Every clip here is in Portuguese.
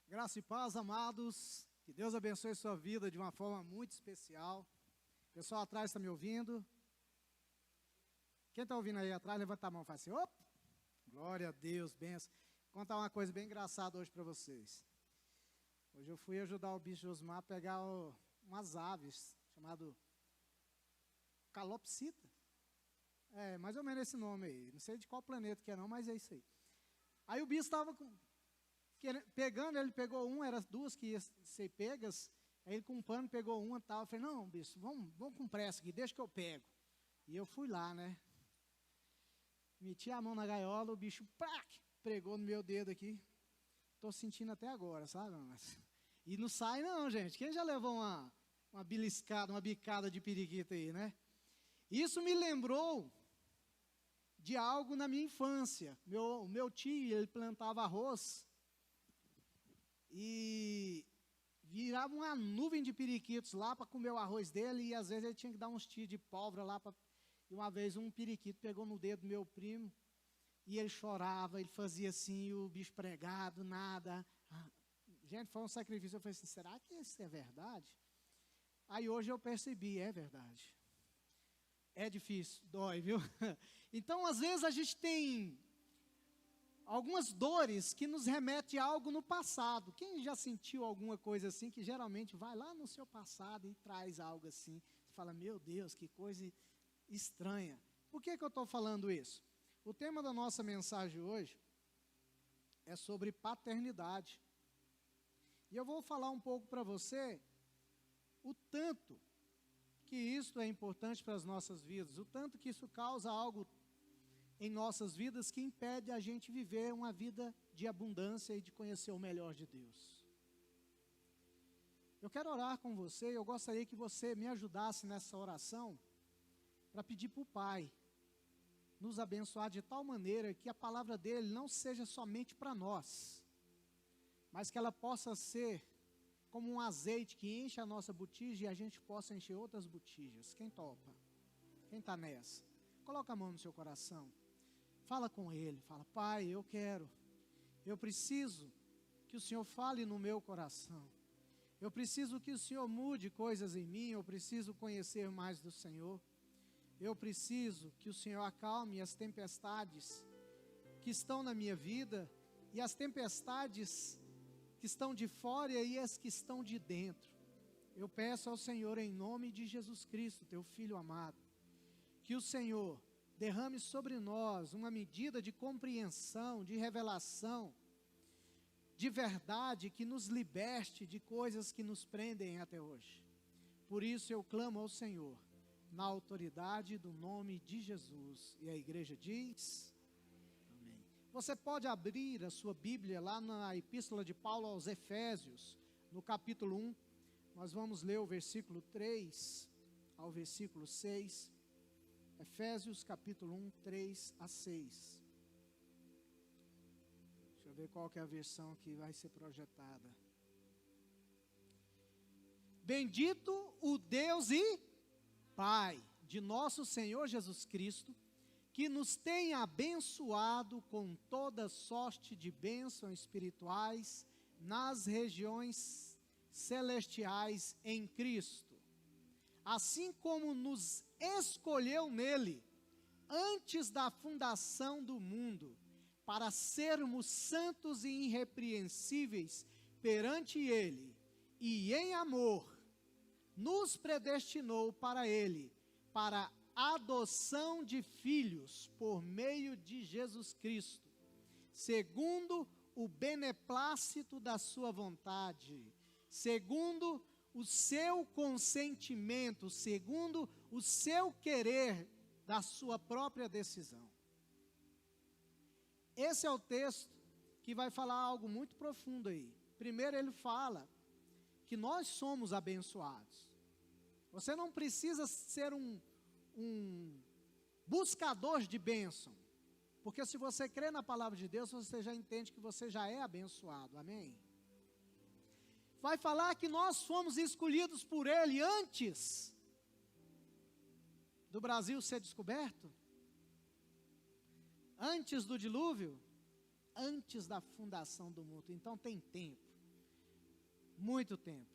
Graça e paz, amados. Que Deus abençoe sua vida de uma forma muito especial. O pessoal atrás está me ouvindo? Quem está ouvindo aí atrás, levanta a mão e fala assim, opa, glória a Deus, benção. Vou contar uma coisa bem engraçada hoje para vocês. Hoje eu fui ajudar o bicho Josmar a pegar umas aves, chamado calopsita. É, mais ou menos esse nome aí. Não sei de qual planeta que é não, mas é isso aí. Aí o bicho estava pegando, ele pegou um, eram duas que iam ser pegas, aí ele com um pano pegou uma e tal. Eu falei, não, bicho, vamos com pressa aqui, deixa que eu pego. E eu fui lá, né? Meti a mão na gaiola, o bicho, prac, pregou no meu dedo aqui. Estou sentindo até agora, sabe? E não sai não, gente. Quem já levou uma beliscada, uma bicada de periquito aí, né? Isso me lembrou de algo na minha infância. O meu tio, ele plantava arroz e virava uma nuvem de periquitos lá para comer o arroz dele, e às vezes ele tinha que dar uns tiros de pólvora lá. E uma vez um periquito pegou no dedo do meu primo, e ele chorava, ele fazia assim, e o bicho pregado, nada. Gente, foi um sacrifício. Eu falei assim, será que isso é verdade? Aí hoje eu percebi, é verdade. É difícil, dói, viu? Então, às vezes, a gente tem algumas dores que nos remetem a algo no passado. Quem já sentiu alguma coisa assim, que geralmente vai lá no seu passado e traz algo assim? Você fala, meu Deus, que coisa estranha. Por que eu estou falando isso? O tema da nossa mensagem hoje é sobre paternidade. E eu vou falar um pouco para você o tanto que isso é importante para as nossas vidas, o tanto que isso causa algo em nossas vidas que impede a gente viver uma vida de abundância e de conhecer o melhor de Deus. Eu quero orar com você, eu gostaria que você me ajudasse nessa oração para pedir para o Pai nos abençoar de tal maneira que a palavra dele não seja somente para nós, mas que ela possa ser como um azeite que enche a nossa botija e a gente possa encher outras botijas. Quem topa? Quem está nessa? Coloca a mão no seu coração. Fala com ele. Fala, Pai, eu preciso que o Senhor fale no meu coração. Eu preciso que o Senhor mude coisas em mim. Eu preciso conhecer mais do Senhor. Eu preciso que o Senhor acalme as tempestades que estão na minha vida e as tempestades que estão de fora e as que estão de dentro. Eu peço ao Senhor em nome de Jesus Cristo, teu Filho amado, que o Senhor derrame sobre nós uma medida de compreensão, de revelação, de verdade, que nos liberte de coisas que nos prendem até hoje. Por isso eu clamo ao Senhor, na autoridade do nome de Jesus. E a igreja diz... Você pode abrir a sua Bíblia lá na Epístola de Paulo aos Efésios, no capítulo 1. Nós vamos ler o versículo 3 ao versículo 6. Efésios capítulo 1, 3 a 6. Deixa eu ver qual que é a versão que vai ser projetada. Bendito o Deus e Pai de nosso Senhor Jesus Cristo, que nos tem abençoado com toda sorte de bênçãos espirituais nas regiões celestiais em Cristo, assim como nos escolheu nele, antes da fundação do mundo, para sermos santos e irrepreensíveis perante ele, e em amor, nos predestinou para ele, para adoção de filhos por meio de Jesus Cristo, segundo o beneplácito da sua vontade, segundo o seu consentimento, segundo o seu querer da sua própria decisão. Esse é o texto que vai falar algo muito profundo aí. Primeiro ele fala que nós somos abençoados. Você não precisa ser um buscador de bênção, porque se você crê na palavra de Deus, você já entende que você já é abençoado, amém? Vai falar que nós fomos escolhidos por Ele antes do Brasil ser descoberto, antes do dilúvio, antes da fundação do mundo. Então tem tempo. muito tempo.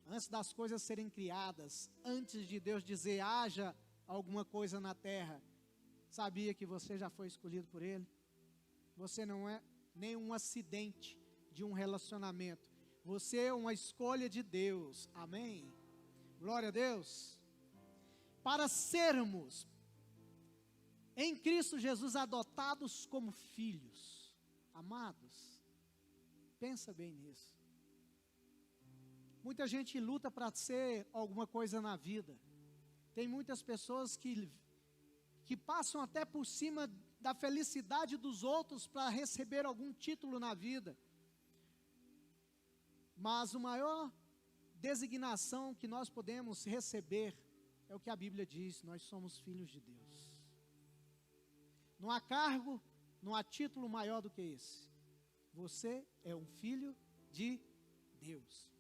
Antes das coisas serem criadas, antes de Deus dizer haja alguma coisa na terra, sabia que você já foi escolhido por Ele? Você não é nenhum acidente de um relacionamento. Você é uma escolha de Deus. Amém? Glória a Deus. Para sermos, em Cristo Jesus, adotados como filhos. Amados, pensa bem nisso. Muita gente luta para ser alguma coisa na vida. Tem muitas pessoas que passam até por cima da felicidade dos outros para receber algum título na vida. Mas a maior designação que nós podemos receber é o que a Bíblia diz: nós somos filhos de Deus. Não há cargo, não há título maior do que esse. Você é um filho de Deus.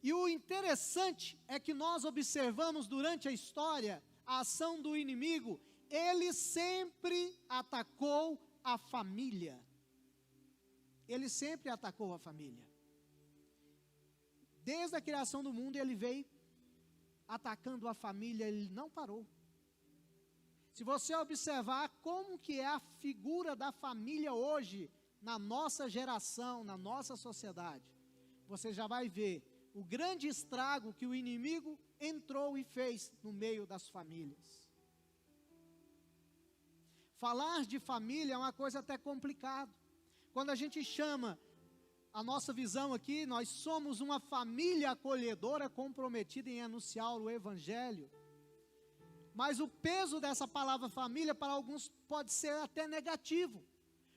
E o interessante é que nós observamos durante a história a ação do inimigo. Ele sempre atacou a família. Ele sempre atacou a família. Desde a criação do mundo ele veio atacando a família, ele não parou. Se você observar como que é a figura da família hoje, na nossa geração, na nossa sociedade, você já vai ver o grande estrago que o inimigo entrou e fez no meio das famílias. Falar de família é uma coisa até complicada. Quando a gente chama a nossa visão aqui, nós somos uma família acolhedora comprometida em anunciar o Evangelho. Mas o peso dessa palavra família para alguns pode ser até negativo.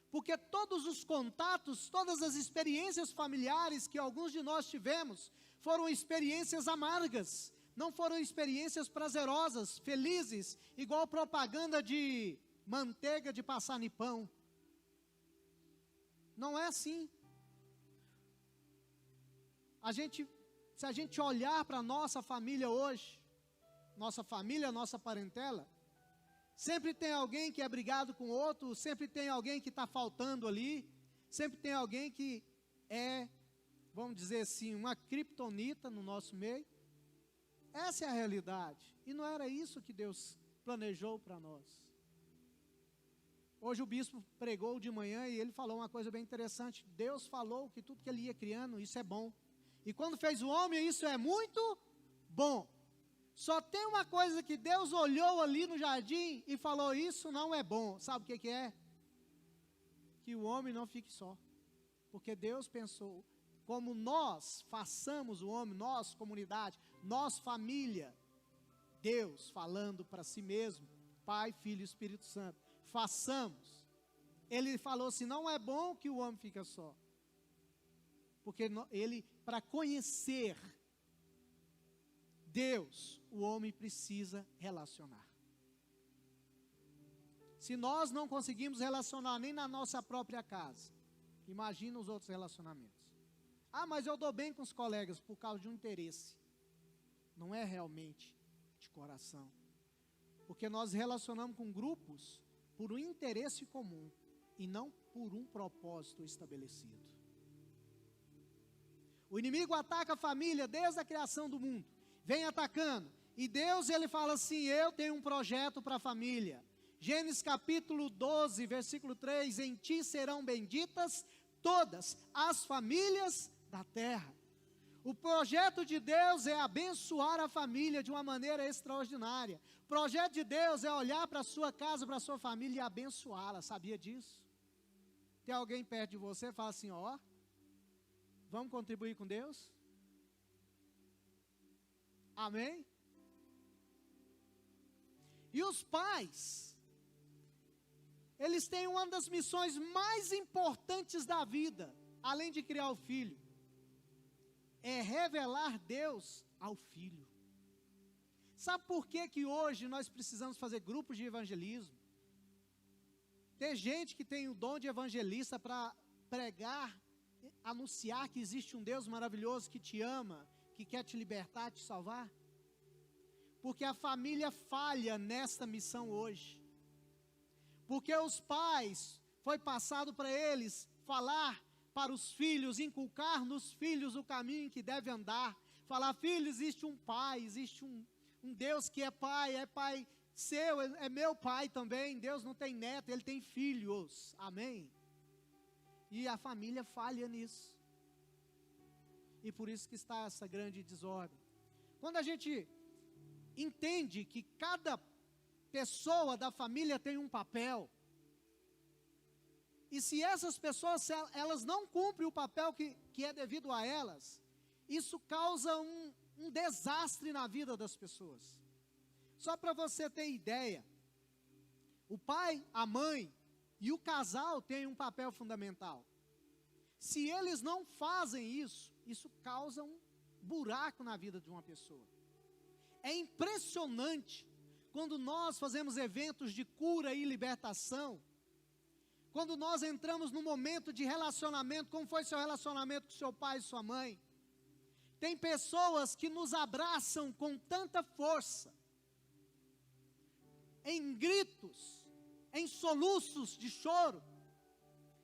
Porque todos os contatos, todas as experiências familiares que alguns de nós tivemos, foram experiências amargas, não foram experiências prazerosas, felizes, igual propaganda de manteiga de passar no pão. Não é assim. Se a gente olhar para a nossa família hoje, nossa parentela, sempre tem alguém que é brigado com o outro, sempre tem alguém que está faltando ali, sempre tem alguém que é, vamos dizer assim, uma criptonita no nosso meio. Essa é a realidade. E não era isso que Deus planejou para nós. Hoje o bispo pregou de manhã e ele falou uma coisa bem interessante. Deus falou que tudo que ele ia criando, isso é bom. E quando fez o homem, isso é muito bom. Só tem uma coisa que Deus olhou ali no jardim e falou: isso não é bom. Sabe o que é? Que o homem não fique só. Porque Deus pensou, como nós façamos o homem, nós comunidade, nós família, Deus falando para si mesmo, Pai, Filho e Espírito Santo, façamos. Ele falou assim: não é bom que o homem fique só. Porque ele, para conhecer Deus, o homem precisa relacionar. Se nós não conseguimos relacionar nem na nossa própria casa, imagina os outros relacionamentos. Ah, mas eu dou bem com os colegas por causa de um interesse. Não é realmente de coração. Porque nós relacionamos com grupos por um interesse comum e não por um propósito estabelecido. O inimigo ataca a família desde a criação do mundo. Vem atacando. E Deus, ele fala assim: eu tenho um projeto para a família. Gênesis capítulo 12, versículo 3: em ti serão benditas todas as famílias da terra. O projeto de Deus é abençoar a família de uma maneira extraordinária. O projeto de Deus é olhar para a sua casa, para a sua família e abençoá-la. Sabia disso? Tem alguém perto de você e fala assim: ó, vamos contribuir com Deus? Amém? E os pais, eles têm uma das missões mais importantes da vida, além de criar o filho, é revelar Deus ao filho. Sabe por que hoje nós precisamos fazer grupos de evangelismo? Tem gente que tem o dom de evangelista para pregar, anunciar que existe um Deus maravilhoso que te ama, que quer te libertar, te salvar. Porque a família falha nesta missão hoje. Porque os pais, foi passado para eles falar para os filhos, inculcar nos filhos o caminho que deve andar. Falar, filho, existe um pai, existe um Deus que é pai seu, é meu pai também. Deus não tem neto, ele tem filhos, amém? E a família falha nisso. E por isso que está essa grande desordem. Quando a gente entende que cada pessoa da família tem um papel, e se essas pessoas, elas não cumprem o papel que é devido a elas, isso causa um desastre na vida das pessoas. Só para você ter ideia, o pai, a mãe e o casal têm um papel fundamental. Se eles não fazem isso, isso causa um buraco na vida de uma pessoa. É impressionante quando nós fazemos eventos de cura e libertação, quando nós entramos num momento de relacionamento, como foi seu relacionamento com seu pai e sua mãe. Tem pessoas que nos abraçam com tanta força, em gritos, em soluços de choro,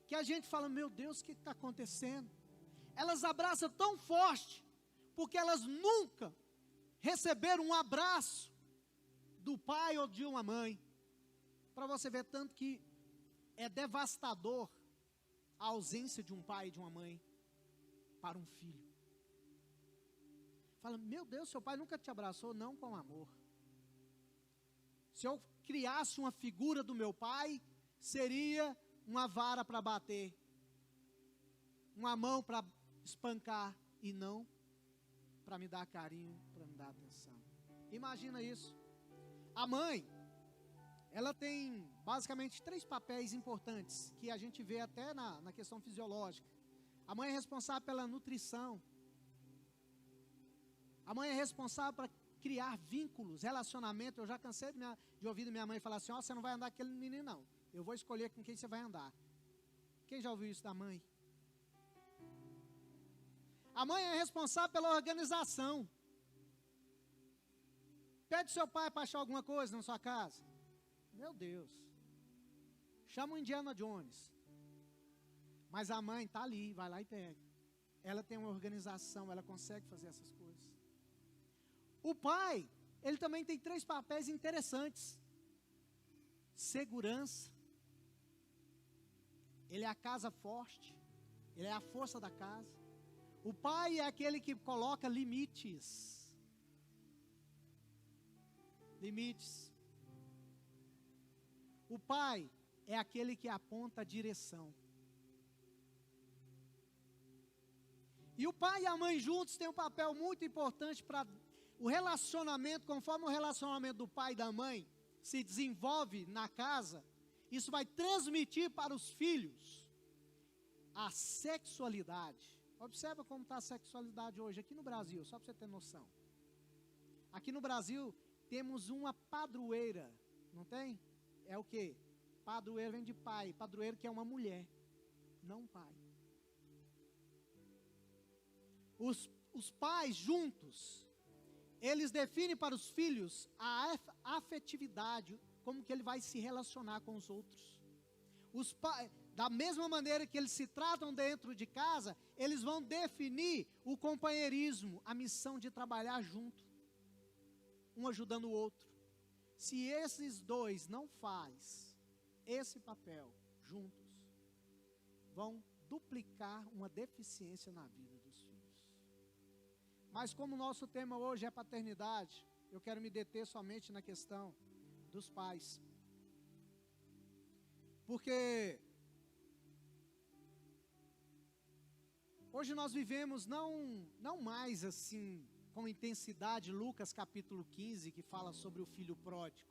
que a gente fala, meu Deus, o que está acontecendo? Elas abraçam tão forte, porque elas nunca receberam um abraço do pai ou de uma mãe. Para você ver tanto que é devastador a ausência de um pai e de uma mãe para um filho. Fala, meu Deus, seu pai nunca te abraçou, não com amor. Se eu criasse uma figura do meu pai, seria uma vara para bater, uma mão para espancar, e não para me dar carinho, para me dar atenção. Imagina isso. A mãe, ela tem basicamente 3 papéis importantes, que a gente vê até na questão fisiológica. A mãe é responsável pela nutrição. A mãe é responsável para criar vínculos, relacionamento. Eu já cansei de ouvir minha mãe falar assim, você não vai andar com aquele menino não, eu vou escolher com quem você vai andar. Quem já ouviu isso da mãe? A mãe é responsável pela organização. Pede seu pai para achar alguma coisa na sua casa. Meu Deus. Chama o Indiana Jones. Mas a mãe está ali, vai lá e pega. Ela tem uma organização, ela consegue fazer essas coisas. O pai, ele também tem 3 papéis interessantes. Segurança. Ele é a casa forte. Ele é a força da casa. O pai é aquele que coloca limites. Limites. O pai é aquele que aponta a direção. E o pai e a mãe juntos têm um papel muito importante para o relacionamento. Conforme o relacionamento do pai e da mãe se desenvolve na casa, isso vai transmitir para os filhos a sexualidade. Observa como está a sexualidade hoje aqui no Brasil, só para você ter noção. Aqui no Brasil temos uma padroeira, não tem? É o quê? Padroeiro vem de pai, padroeiro que é uma mulher, não um pai. Os pais juntos, eles definem para os filhos a afetividade, como que ele vai se relacionar com os outros. Os pais, da mesma maneira que eles se tratam dentro de casa, eles vão definir o companheirismo, a missão de trabalhar junto, um ajudando o outro. Se esses dois não fazem esse papel juntos, vão duplicar uma deficiência na vida dos filhos. Mas como o nosso tema hoje é paternidade, eu quero me deter somente na questão dos pais. Porque hoje nós vivemos não mais assim com intensidade Lucas capítulo 15, que fala sobre o filho pródigo.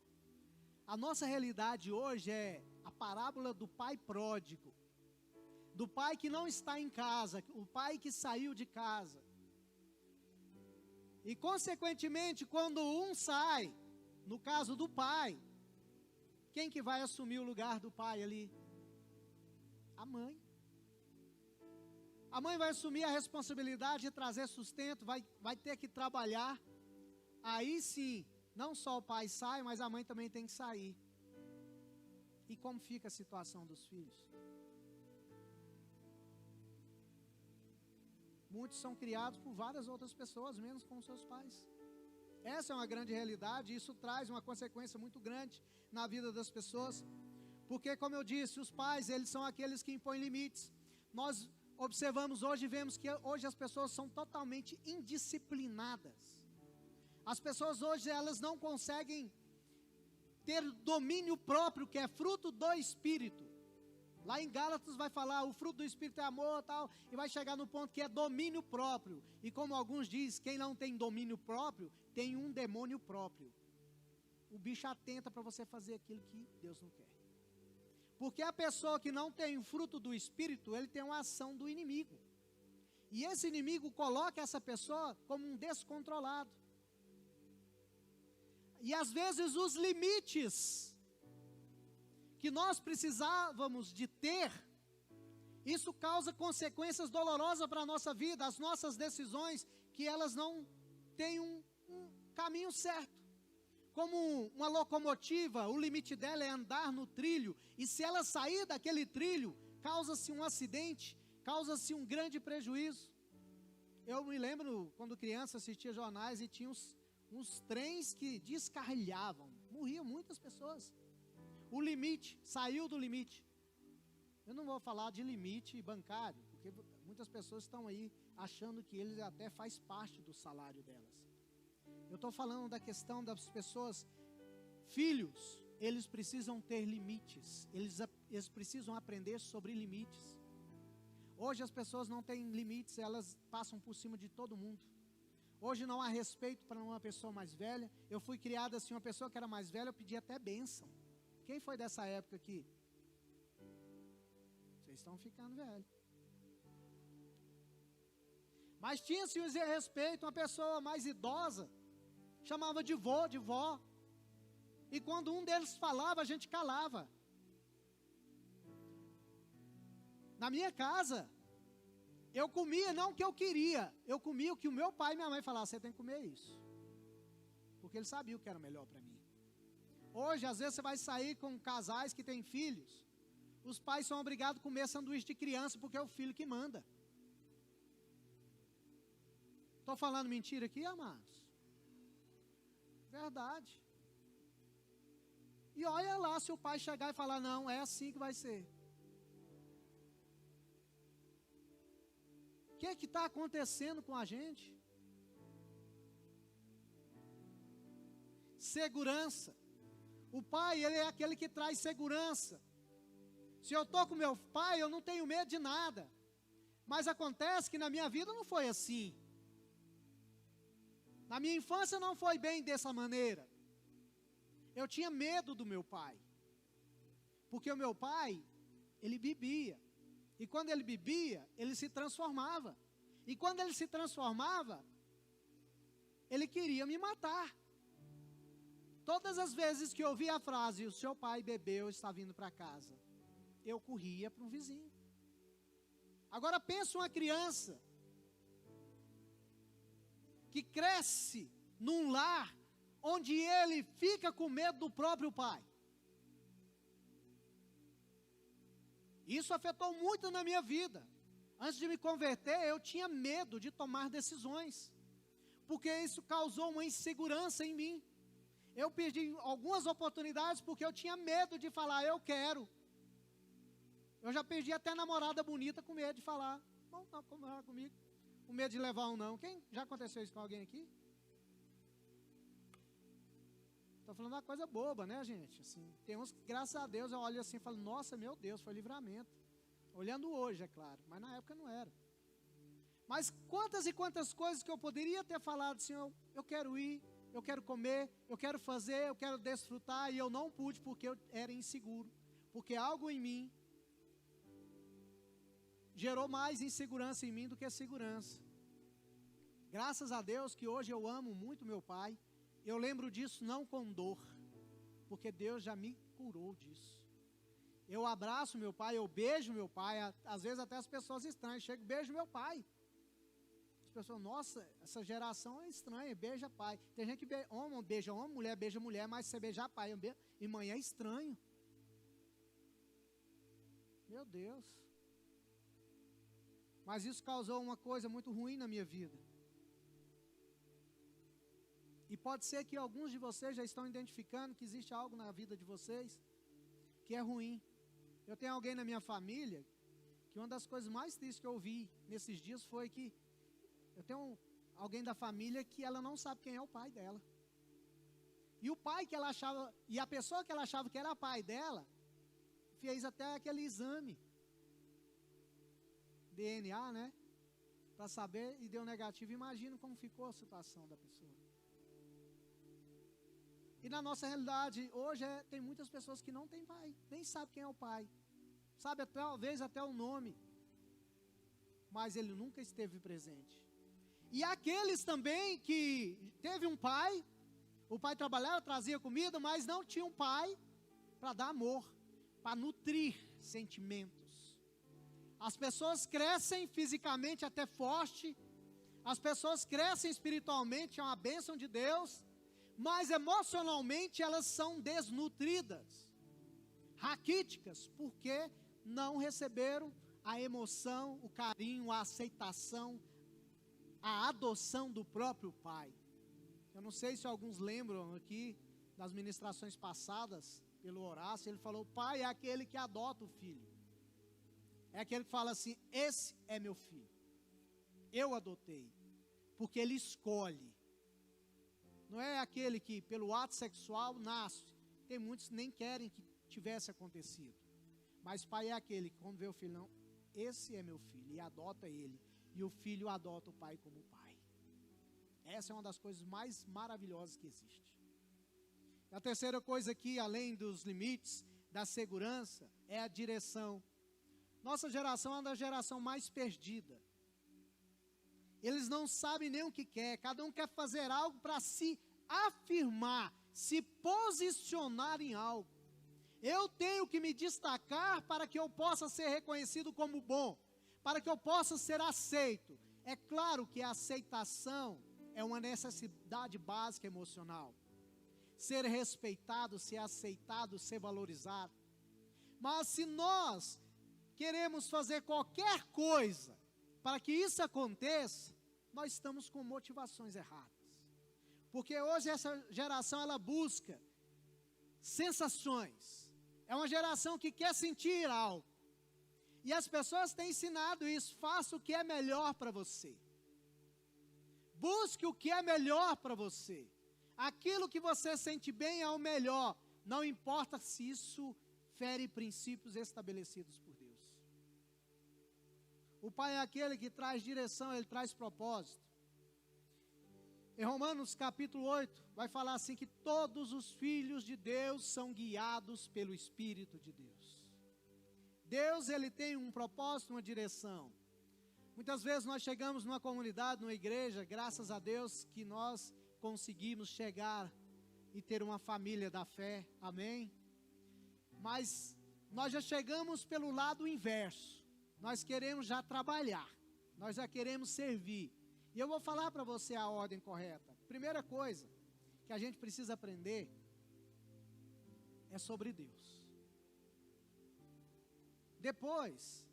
A nossa realidade hoje é a parábola do pai pródigo, do pai que não está em casa, o pai que saiu de casa. E consequentemente, quando um sai, no caso do pai, quem que vai assumir o lugar do pai ali? A mãe. A mãe vai assumir a responsabilidade de trazer sustento, vai ter que trabalhar. Aí sim, não só o pai sai, mas a mãe também tem que sair. E como fica a situação dos filhos? Muitos são criados por várias outras pessoas, menos com seus pais. Essa é uma grande realidade, e isso traz uma consequência muito grande na vida das pessoas. Porque, como eu disse, os pais, eles são aqueles que impõem limites. Nós observamos hoje e vemos que hoje as pessoas são totalmente indisciplinadas. As pessoas hoje, elas não conseguem ter domínio próprio, que é fruto do Espírito. Lá em Gálatas vai falar, o fruto do Espírito é amor, tal, e vai chegar no ponto que é domínio próprio. E como alguns dizem, quem não tem domínio próprio, tem um demônio próprio. O bicho atenta para você fazer aquilo que Deus não quer. Porque a pessoa que não tem o fruto do Espírito, ele tem uma ação do inimigo. E esse inimigo coloca essa pessoa como um descontrolado. E às vezes os limites que nós precisávamos de ter, isso causa consequências dolorosas para a nossa vida, as nossas decisões, que elas não têm um caminho certo. Como uma locomotiva, o limite dela é andar no trilho, e se ela sair daquele trilho, causa-se um acidente, causa-se um grande prejuízo. Eu me lembro, quando criança, assistia jornais e tinha uns trens que descarrilhavam, morriam muitas pessoas. O limite, saiu do limite. Eu não vou falar de limite bancário, porque muitas pessoas estão aí achando que ele até faz parte do salário delas. Eu estou falando da questão das pessoas, filhos, eles precisam ter limites, eles precisam aprender sobre limites. Hoje as pessoas não têm limites, elas passam por cima de todo mundo. Hoje não há respeito para uma pessoa mais velha. Eu fui criado assim, uma pessoa que era mais velha, eu pedi até bênção. Quem foi dessa época aqui? Vocês estão ficando velhos. Mas tinha-se um respeito, uma pessoa mais idosa, chamava de vô, de vó. E quando um deles falava, a gente calava. Na minha casa, eu comia não o que eu queria, eu comia o que o meu pai e minha mãe falavam, você tem que comer isso. Porque eles sabiam o que era melhor para mim. Hoje, às vezes, você vai sair com casais que têm filhos, os pais são obrigados a comer sanduíche de criança, porque é o filho que manda. Estou falando mentira aqui, amados? Verdade. E olha lá se o pai chegar e falar, não, é assim que vai ser. O que está acontecendo com a gente? Segurança. O pai, ele é aquele que traz segurança. Se eu estou com meu pai, eu não tenho medo de nada. Mas acontece que na minha vida não foi assim. Na minha infância não foi bem dessa maneira. Eu tinha medo do meu pai. Porque o meu pai, ele bebia. E quando ele bebia, ele se transformava. E quando ele se transformava, ele queria me matar. Todas as vezes que eu ouvia a frase, o seu pai bebeu, está vindo para casa, eu corria para um vizinho. Agora pensa uma criança que cresce num lar onde ele fica com medo do próprio pai. Isso afetou muito na minha vida. Antes de me converter, eu tinha medo de tomar decisões, porque isso causou uma insegurança em mim. Eu perdi algumas oportunidades porque eu tinha medo de falar, eu quero. Eu já perdi até namorada bonita com medo de falar, não namorar comigo, com medo de levar um não. Quem já aconteceu isso com alguém aqui? Estou falando uma coisa boba, né, gente? Assim, tem uns que, graças a Deus, eu olho assim e falo, nossa, meu Deus, foi livramento. Olhando hoje, é claro, mas na época não era. Mas quantas e quantas coisas que eu poderia ter falado assim, eu quero ir, eu quero comer, eu quero fazer, eu quero desfrutar, e eu não pude porque eu era inseguro. Porque algo em mim gerou mais insegurança em mim do que segurança. Graças a Deus que hoje eu amo muito meu pai. Eu lembro disso não com dor, porque Deus já me curou disso. Eu abraço meu pai, eu beijo meu pai, às vezes até as pessoas estranhas, chego e beijo meu pai. As pessoas, nossa, essa geração é estranha, beija pai. Tem gente que homem beija homem, mulher beija mulher, mas você beijar pai e mãe é estranho. Meu Deus. Mas isso causou uma coisa muito ruim na minha vida. E pode ser que alguns de vocês já estão identificando que existe algo na vida de vocês que é ruim. Eu tenho alguém na minha família que uma das coisas mais tristes que eu ouvi nesses dias foi que eu tenho alguém da família que ela não sabe quem é o pai dela. E o pai que ela achava, e a pessoa que ela achava que era pai dela, fez até aquele exame DNA, né? Para saber, e deu negativo. Imagina como ficou a situação da pessoa. E na nossa realidade, hoje, tem muitas pessoas que não têm pai, nem sabem quem é o pai. Sabe, talvez até o nome, mas ele nunca esteve presente. E aqueles também que teve um pai, o pai trabalhava, trazia comida, mas não tinha um pai para dar amor, para nutrir sentimentos. As pessoas crescem fisicamente até forte, as pessoas crescem espiritualmente, é uma bênção de Deus, mas emocionalmente elas são desnutridas, raquíticas, porque não receberam a emoção, o carinho, a aceitação, a adoção do próprio pai. Eu não sei se alguns lembram aqui das ministrações passadas, pelo Horácio, ele falou, pai é aquele que adota o filho. É aquele que fala assim, esse é meu filho, eu adotei, porque ele escolhe. Não é aquele que pelo ato sexual nasce. Tem muitos que nem querem que tivesse acontecido. Mas pai é aquele que quando vê o filho, não, esse é meu filho, e adota ele. E o filho adota o pai como pai. Essa é uma das coisas mais maravilhosas que existe. A terceira coisa aqui, além dos limites, da segurança, é a direção. Nossa geração é uma da geração mais perdida. Eles não sabem nem o que quer, cada um quer fazer algo para se afirmar, se posicionar em algo. Eu tenho que me destacar para que eu possa ser reconhecido como bom, para que eu possa ser aceito. É claro que a aceitação é uma necessidade básica emocional. Ser respeitado, ser aceitado, ser valorizado. Mas se nós queremos fazer qualquer coisa para que isso aconteça, nós estamos com motivações erradas. Porque hoje essa geração, ela busca sensações. É uma geração que quer sentir algo. E as pessoas têm ensinado isso, faça o que é melhor para você. Busque o que é melhor para você. Aquilo que você sente bem é o melhor. Não importa se isso fere princípios estabelecidos por Deus. O pai é aquele que traz direção, ele traz propósito. Em Romanos capítulo 8, vai falar assim que todos os filhos de Deus são guiados pelo Espírito de Deus. Deus, ele tem um propósito, uma direção. Muitas vezes nós chegamos numa comunidade, numa igreja, graças a Deus que nós conseguimos chegar e ter uma família da fé, amém? Mas nós já chegamos pelo lado inverso. Nós queremos já trabalhar, nós já queremos servir. E eu vou falar para você a ordem correta. Primeira coisa que a gente precisa aprender é sobre Deus. Depois,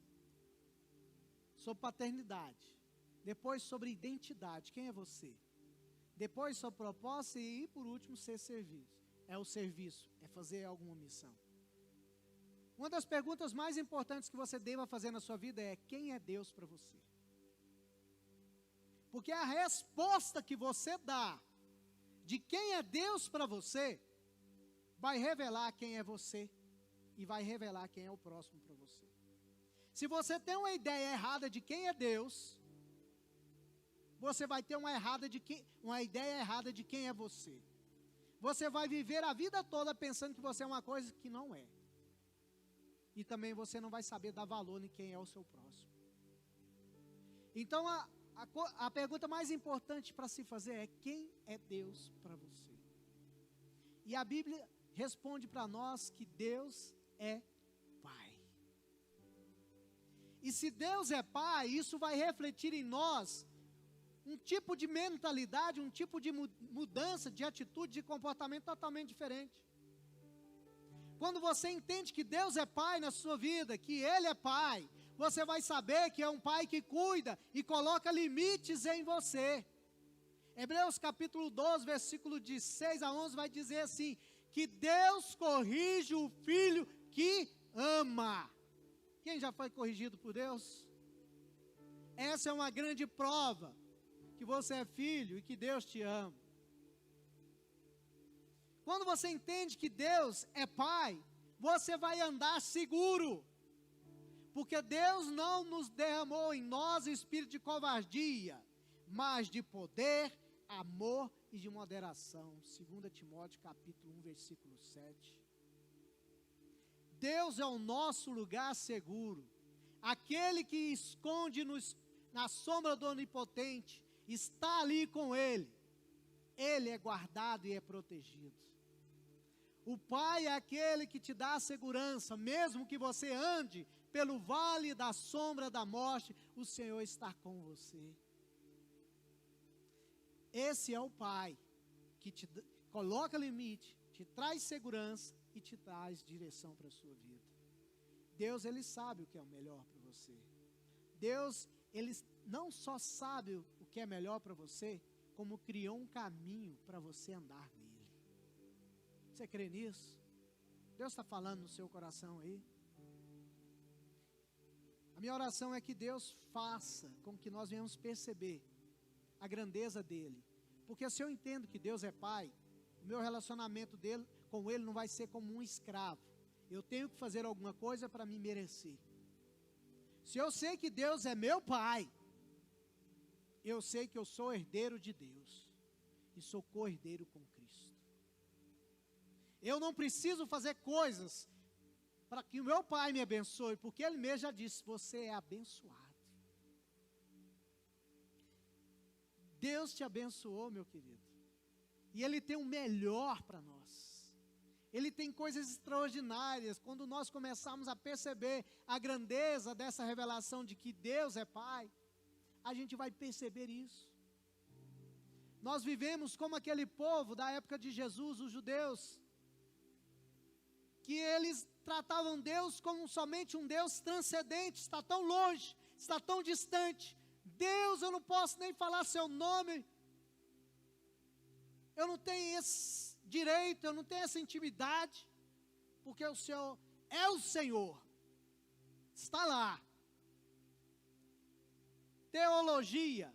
sobre paternidade. Depois, sobre identidade. Quem é você? Depois, sobre propósito e, por último, ser serviço. É o serviço, é fazer alguma missão. Uma das perguntas mais importantes que você deva fazer na sua vida é: quem é Deus para você? Porque a resposta que você dá de quem é Deus para você vai revelar quem é você e vai revelar quem é o próximo para você. Se você tem uma ideia errada de quem é Deus, você vai ter uma ideia errada de quem é você. Você vai viver a vida toda pensando que você é uma coisa que não é. E também você não vai saber dar valor em quem é o seu próximo. Então a pergunta mais importante para se fazer é: quem é Deus para você? E a Bíblia responde para nós que Deus é Pai. E se Deus é Pai, isso vai refletir em nós um tipo de mentalidade, um tipo de mudança de atitude, de comportamento totalmente diferente. Quando você entende que Deus é Pai na sua vida, que Ele é Pai, você vai saber que é um pai que cuida e coloca limites em você. Hebreus capítulo 12, versículo de 6 a 11 vai dizer assim, que Deus corrige o filho que ama. Quem já foi corrigido por Deus? Essa é uma grande prova que você é filho e que Deus te ama. Quando você entende que Deus é pai, você vai andar seguro. Porque Deus não nos derramou em nós espírito de covardia, mas de poder, amor e de moderação. 2 Timóteo capítulo 1, versículo 7. Deus é o nosso lugar seguro. Aquele que esconde-nos na sombra do Onipotente, está ali com Ele. Ele é guardado e é protegido. O Pai é aquele que te dá a segurança, mesmo que você ande pelo vale da sombra da morte, o Senhor está com você. Esse é o Pai que te coloca limite, te traz segurança e te traz direção para a sua vida. Deus, Ele sabe o que é o melhor para você. Deus, Ele não só sabe o que é melhor para você, como criou um caminho para você andar nele. Você crê nisso? Deus está falando no seu coração aí? A minha oração é que Deus faça com que nós venhamos perceber a grandeza dEle. Porque se eu entendo que Deus é Pai, o meu relacionamento com Ele não vai ser como um escravo. Eu tenho que fazer alguma coisa para me merecer. Se eu sei que Deus é meu Pai, eu sei que eu sou herdeiro de Deus e sou co-herdeiro com Cristo. Eu não preciso fazer coisas para que o meu Pai me abençoe, porque Ele mesmo já disse, você é abençoado. Deus te abençoou, meu querido, e Ele tem o melhor para nós. Ele tem coisas extraordinárias. Quando nós começarmos a perceber a grandeza dessa revelação de que Deus é Pai, a gente vai perceber isso. Nós vivemos como aquele povo da época de Jesus, os judeus, que eles tratavam Deus como somente um Deus transcendente, está tão longe, está tão distante. Deus, eu não posso nem falar seu nome, eu não tenho esse direito, eu não tenho essa intimidade, porque o Senhor é o Senhor, está lá. Teologia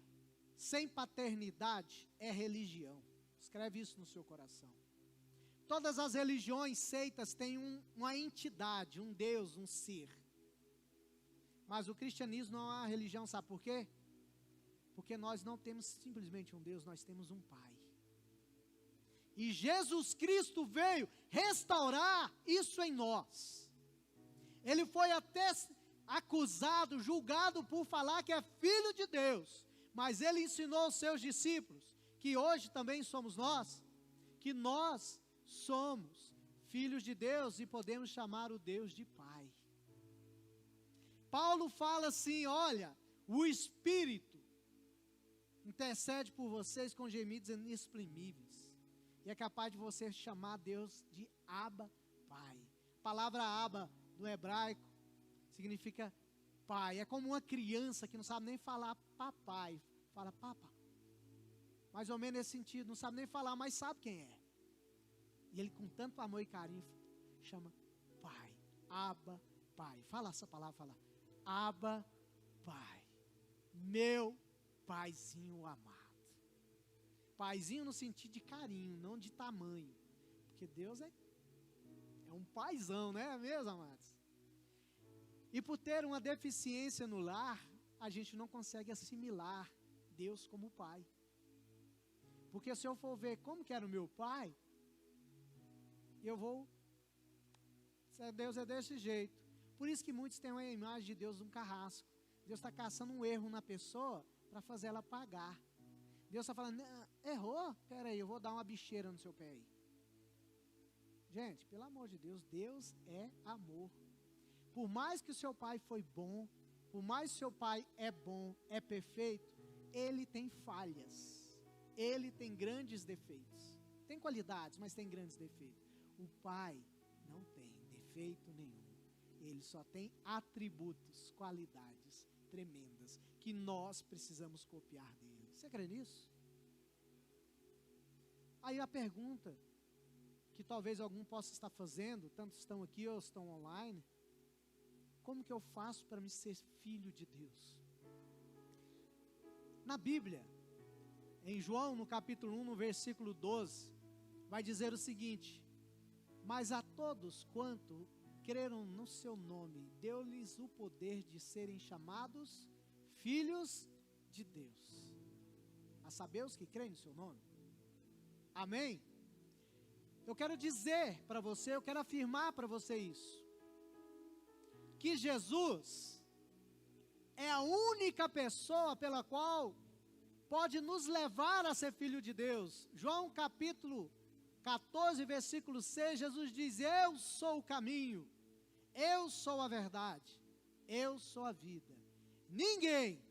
sem paternidade é religião. Escreve isso no seu coração. Todas as religiões, seitas, têm uma entidade, um Deus, um ser. Mas o cristianismo não é uma religião, sabe por quê? Porque nós não temos simplesmente um Deus, nós temos um Pai. E Jesus Cristo veio restaurar isso em nós. Ele foi até acusado, julgado por falar que é filho de Deus. Mas Ele ensinou aos seus discípulos, que hoje também somos nós, que nós somos filhos de Deus e podemos chamar o Deus de Pai. Paulo fala assim, olha, o Espírito intercede por vocês com gemidos inexprimíveis. E é capaz de você chamar Deus de Abba, Pai. A palavra Abba, no hebraico, significa pai. É como uma criança que não sabe nem falar papai, fala papa. Mais ou menos nesse sentido, não sabe nem falar, mas sabe quem é. E ele com tanto amor e carinho chama Pai, Abba, Pai. Fala essa palavra, fala Abba, Pai. Meu paizinho amado. Paizinho no sentido de carinho, não de tamanho. Porque Deus é um paizão, né, meus amados? E por ter uma deficiência no lar, a gente não consegue assimilar Deus como pai. Porque se eu for ver como que era o meu pai, eu vou, Deus é desse jeito. Por isso que muitos têm uma imagem de Deus um carrasco. Deus está caçando um erro na pessoa para fazer ela pagar. Deus está falando, errou? Espera aí, eu vou dar uma bicheira no seu pé aí. Gente, pelo amor de Deus, Deus é amor. Por mais que o seu pai foi bom, por mais que o seu pai é bom, é perfeito, ele tem falhas. Ele tem grandes defeitos. Tem qualidades, mas tem grandes defeitos. O pai não tem defeito nenhum. Ele só tem atributos, qualidades tremendas, que nós precisamos copiar dele. Você crê nisso? Aí a pergunta, que talvez algum possa estar fazendo, tantos estão aqui ou estão online, como que eu faço para me ser filho de Deus? Na Bíblia, em João, no capítulo 1, no versículo 12, vai dizer o seguinte: mas a todos quanto creram no seu nome, deu-lhes o poder de serem chamados filhos de Deus. A saber, os que creem no seu nome. Amém? Eu quero dizer para você, eu quero afirmar para você isso, que Jesus é a única pessoa pela qual pode nos levar a ser filho de Deus. João capítulo 14, versículo 6, Jesus diz: eu sou o caminho, eu sou a verdade, eu sou a vida. Ninguém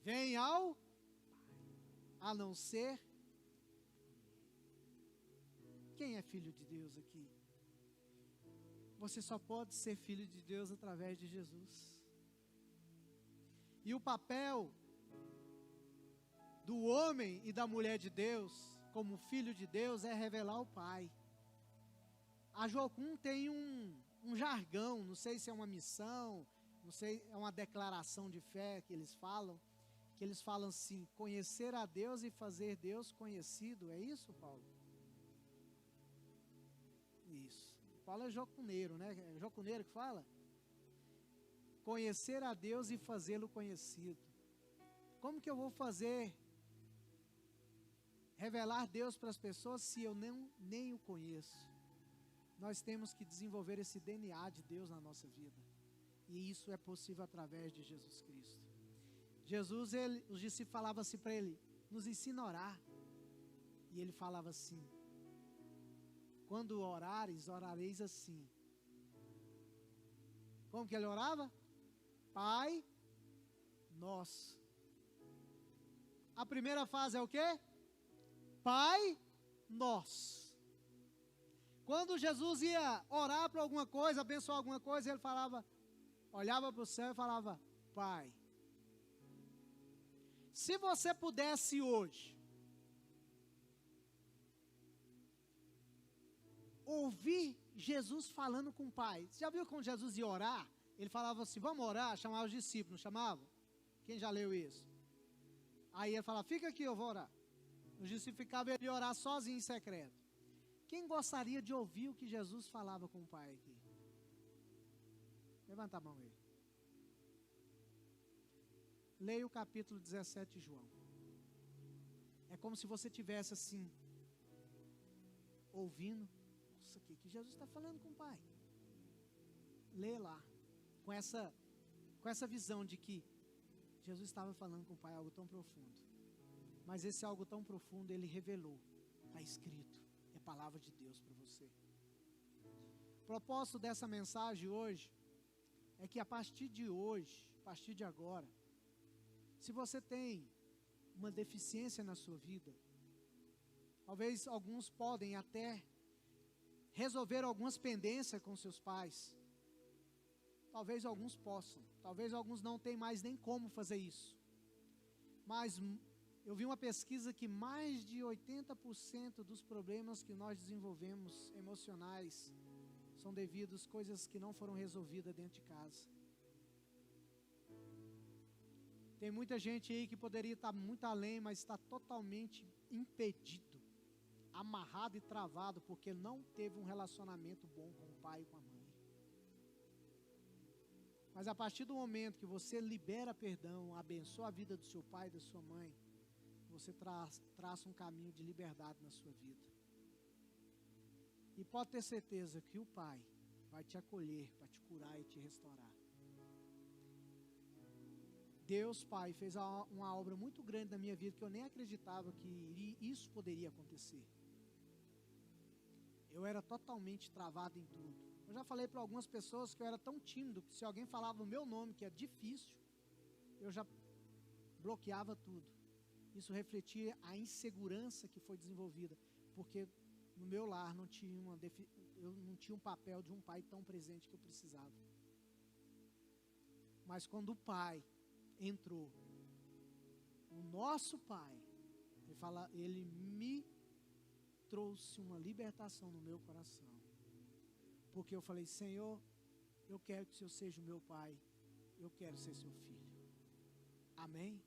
vem ao Pai, a não ser. Quem é filho de Deus aqui? Você só pode ser filho de Deus através de Jesus. E o papel do homem e da mulher de Deus, como filho de Deus, é revelar o Pai. A Jocum tem um jargão, não sei se é uma missão, não sei, é uma declaração de fé que eles falam assim: conhecer a Deus e fazer Deus conhecido. É isso, Paulo? Isso. Paulo é jocuneiro, né? É jocuneiro que fala? Conhecer a Deus e fazê-lo conhecido. Como que eu vou revelar Deus para as pessoas se eu nem o conheço? Nós temos que desenvolver esse DNA de Deus na nossa vida. E isso é possível através de Jesus Cristo. Jesus, os discípulos falavam assim para ele: nos ensina a orar. E ele falava assim: quando orares, orareis assim. Como que ele orava? Pai nosso. A primeira fase é o quê? Pai nosso. Quando Jesus ia orar para alguma coisa, abençoar alguma coisa, ele falava, olhava para o céu e falava: Pai. Se você pudesse hoje ouvir Jesus falando com o Pai. Você já viu quando Jesus ia orar? Ele falava assim: vamos orar, chamava os discípulos, não chamava? Quem já leu isso? Aí ele falava: fica aqui, eu vou orar. Os discípulos ficavam, ele ia orar sozinho em secreto. Quem gostaria de ouvir o que Jesus falava com o Pai aqui? Levanta a mão aí. Leia o capítulo 17 de João. É como se você tivesse assim, ouvindo. Nossa, o que Jesus está falando com o Pai? Lê lá, com essa visão de que Jesus estava falando com o Pai algo tão profundo. Mas esse algo tão profundo ele revelou, está escrito, é palavra de Deus para você. O propósito dessa mensagem hoje é que a partir de hoje, a partir de agora, se você tem uma deficiência na sua vida, talvez alguns podem até resolver algumas pendências com seus pais. Talvez alguns possam, talvez alguns não tenham mais nem como fazer isso. Mas eu vi uma pesquisa que mais de 80% dos problemas que nós desenvolvemos emocionais são devidos a coisas que não foram resolvidas dentro de casa. Tem muita gente aí que poderia estar muito além, mas está totalmente impedido, amarrado e travado, porque não teve um relacionamento bom com o pai e com a mãe. Mas a partir do momento que você libera perdão, abençoa a vida do seu pai e da sua mãe, você traça um caminho de liberdade na sua vida. E pode ter certeza que o Pai vai te acolher, para te curar e te restaurar. Deus, Pai, fez uma obra muito grande na minha vida que eu nem acreditava que isso poderia acontecer. Eu era totalmente travado em tudo. Eu já falei para algumas pessoas que eu era tão tímido que se alguém falava o meu nome, que é difícil, eu já bloqueava tudo. Isso refletia a insegurança que foi desenvolvida, porque no meu lar eu não tinha um papel de um pai tão presente que eu precisava. Mas quando o pai entrou, o nosso pai, ele me trouxe uma libertação no meu coração. Porque eu falei, Senhor, eu quero que o Senhor seja o meu pai, eu quero ser seu filho. Amém?